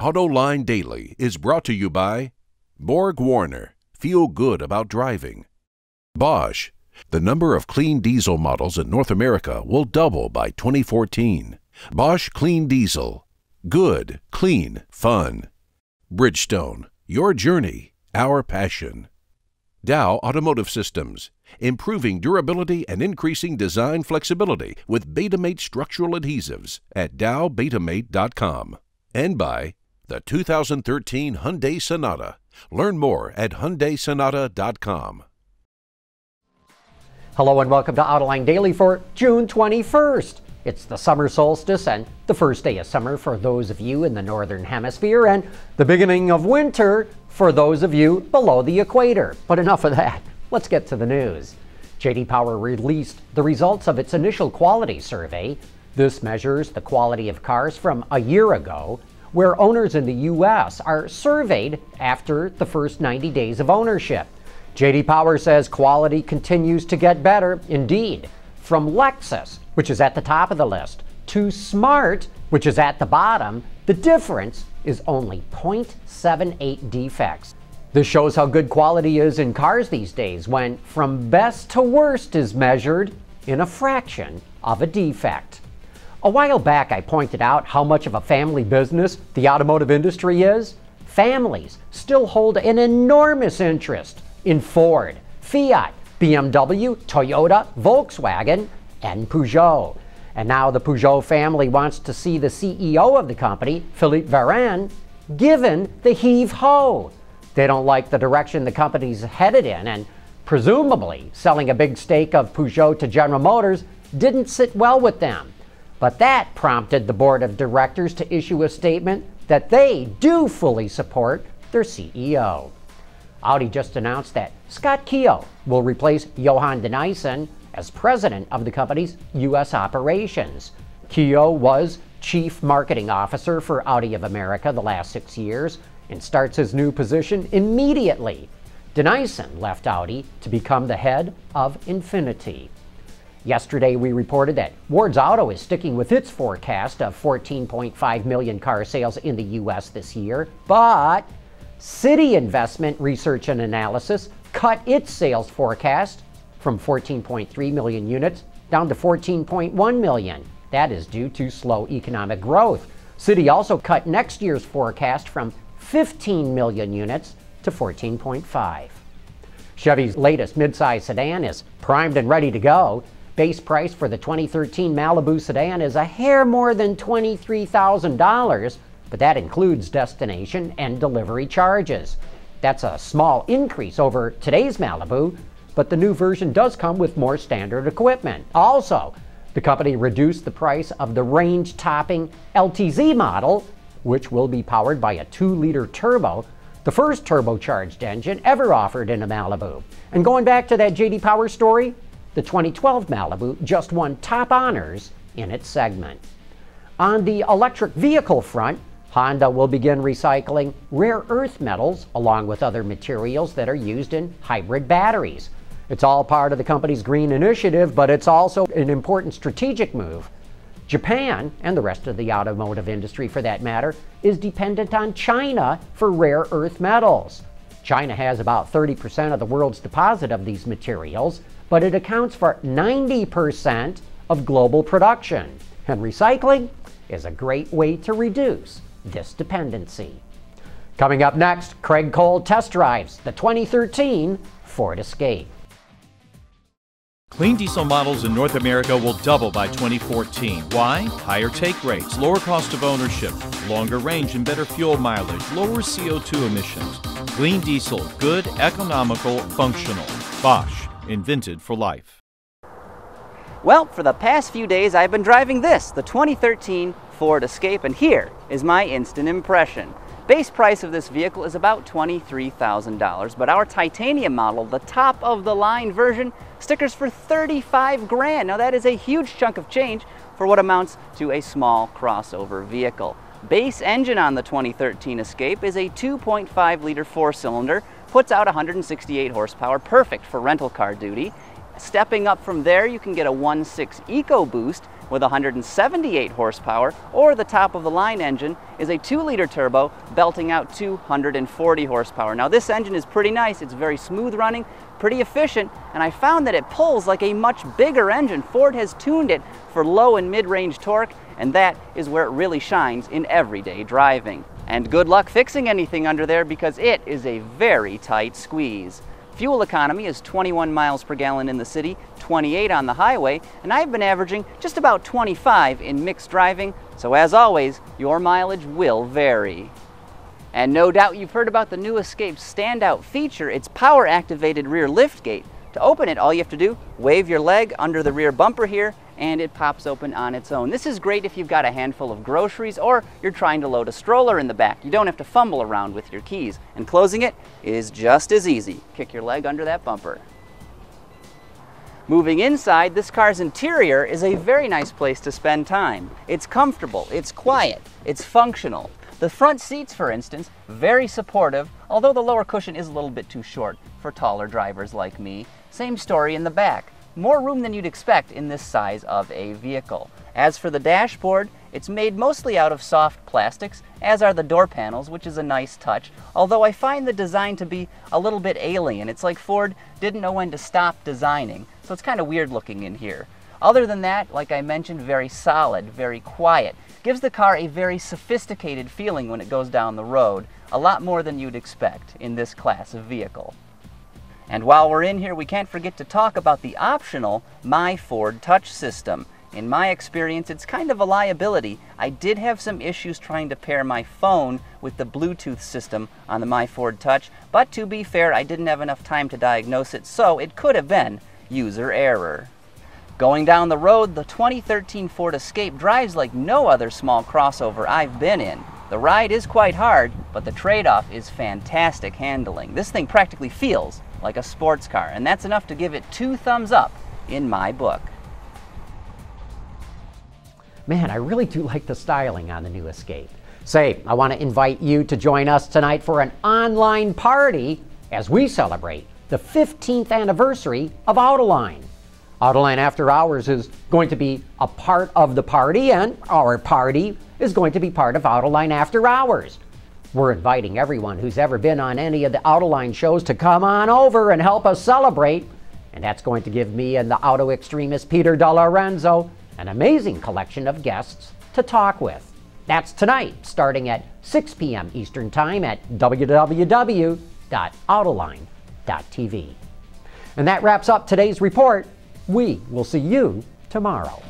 Autoline Daily is brought to you by Borg Warner. Feel good about driving. Bosch. The number of clean diesel models in North America will double by 2014. Bosch Clean Diesel. Good, clean, fun. Bridgestone. Your journey, our passion. Dow Automotive Systems. Improving durability and increasing design flexibility with Betamate structural adhesives at dowbetamate.com. And by the 2013 Hyundai Sonata. Learn more at HyundaiSonata.com. Hello and welcome to Autoline Daily for June 21st. It's the summer solstice and the first day of summer for those of you in the Northern Hemisphere and the beginning of winter for those of you below the equator. But enough of that. Let's get to the news. J.D. Power released the results of its initial quality survey. This measures the quality of cars from a year ago, where owners in the U.S. are surveyed after the first 90 days of ownership. J.D. Power says quality continues to get better. Indeed, from Lexus, which is at the top of the list, to Smart, which is at the bottom, the difference is only 0.78 defects. This shows how good quality is in cars these days, when from best to worst is measured in a fraction of a defect. A while back, I pointed out how much of a family business the automotive industry is. Families still hold an enormous interest in Ford, Fiat, BMW, Toyota, Volkswagen, and Peugeot. And now the Peugeot family wants to see the CEO of the company, Philippe Varenne, given the heave-ho. They don't like the direction the company's headed in, and presumably selling a big stake of Peugeot to General Motors didn't sit well with them. But that prompted the board of directors to issue a statement that they do fully support their CEO. Audi just announced that Scott Keogh will replace Johan de Nysschen as president of the company's U.S. operations. Keogh was chief marketing officer for Audi of America the last 6 years and starts his new position immediately. De Nysschen left Audi to become the head of Infiniti. Yesterday, we reported that Ward's Auto is sticking with its forecast of 14.5 million car sales in the U.S. this year, but CITI Investment Research and Analysis cut its sales forecast from 14.3 million units down to 14.1 million. That is due to slow economic growth. CITI also cut next year's forecast from 15 million units to 14.5. Chevy's latest midsize sedan is primed and ready to go. Base price for the 2013 Malibu sedan is a hair more than $23,000, but that includes destination and delivery charges. That's a small increase over today's Malibu, but the new version does come with more standard equipment. Also, the company reduced the price of the range-topping LTZ model, which will be powered by a 2-liter turbo, the first turbocharged engine ever offered in a Malibu. And going back to that J.D. Power story, the 2012 Malibu just won top honors in its segment. On the electric vehicle front, Honda will begin recycling rare earth metals along with other materials that are used in hybrid batteries. It's all part of the company's green initiative, but it's also an important strategic move. Japan, and the rest of the automotive industry for that matter, is dependent on China for rare earth metals. China has about 30% of the world's deposit of these materials, but it accounts for 90% of global production. And recycling is a great way to reduce this dependency. Coming up next, Craig Cole test drives the 2013 Ford Escape. Clean diesel models in North America will double by 2014. Why? Higher take rates, lower cost of ownership, longer range and better fuel mileage, lower CO2 emissions. Clean diesel, good, economical, functional. Bosch, invented for life. Well, for the past few days I've been driving this, the 2013 Ford Escape, and here is my instant impression. Base price of this vehicle is about $23,000, but our titanium model, the top of the line version, stickers for $35 grand. Now that is a huge chunk of change for what amounts to a small crossover vehicle. Base engine on the 2013 Escape is a 2.5-liter 4-cylinder, puts out 168 horsepower, perfect for rental car duty. Stepping up from there, you can get a 1.6 EcoBoost with 178 horsepower, or the top-of-the-line engine is a 2-liter turbo belting out 240 horsepower. Now this engine is pretty nice, it's very smooth running, pretty efficient, and I found that it pulls like a much bigger engine. Ford has tuned it for low and mid-range torque, and that is where it really shines in everyday driving. And good luck fixing anything under there because it is a very tight squeeze. Fuel economy is 21 miles per gallon in the city, 28 on the highway, and I've been averaging just about 25 in mixed driving, so as always, your mileage will vary. And no doubt you've heard about the new Escape's standout feature, its power-activated rear liftgate. To open it, all you have to do, wave your leg under the rear bumper here, and it pops open on its own. This is great if you've got a handful of groceries or you're trying to load a stroller in the back. You don't have to fumble around with your keys. And closing it is just as easy. Kick your leg under that bumper. Moving inside, this car's interior is a very nice place to spend time. It's comfortable, it's quiet, it's functional. The front seats, for instance, very supportive, although the lower cushion is a little bit too short for taller drivers like me. Same story in the back. More room than you'd expect in this size of a vehicle. As for the dashboard, it's made mostly out of soft plastics, as are the door panels, which is a nice touch, although I find the design to be a little bit alien. It's like Ford didn't know when to stop designing, so it's kind of weird looking in here. Other than that, like I mentioned, very solid, very quiet. Gives the car a very sophisticated feeling when it goes down the road, a lot more than you'd expect in this class of vehicle. And while we're in here, we can't forget to talk about the optional My Ford Touch system. In my experience, it's kind of a liability. I did have some issues trying to pair my phone with the Bluetooth system on the My Ford Touch, but to be fair, I didn't have enough time to diagnose it, so it could have been user error. Going down the road, the 2013 Ford Escape drives like no other small crossover I've been in. The ride is quite hard, but the trade-off is fantastic handling. This thing practically feels like a sports car, and that's enough to give it 2 thumbs up in my book. Man, I really do like the styling on the new Escape. Say, I want to invite you to join us tonight for an online party as we celebrate the 15th anniversary of Autoline. Autoline After Hours is going to be a part of the party, and our party is going to be part of Autoline After Hours. We're inviting everyone who's ever been on any of the Autoline shows to come on over and help us celebrate. And that's going to give me and the auto extremist Peter DeLorenzo an amazing collection of guests to talk with. That's tonight, starting at 6 p.m. Eastern Time at www.autoline.tv. And that wraps up today's report. We will see you tomorrow.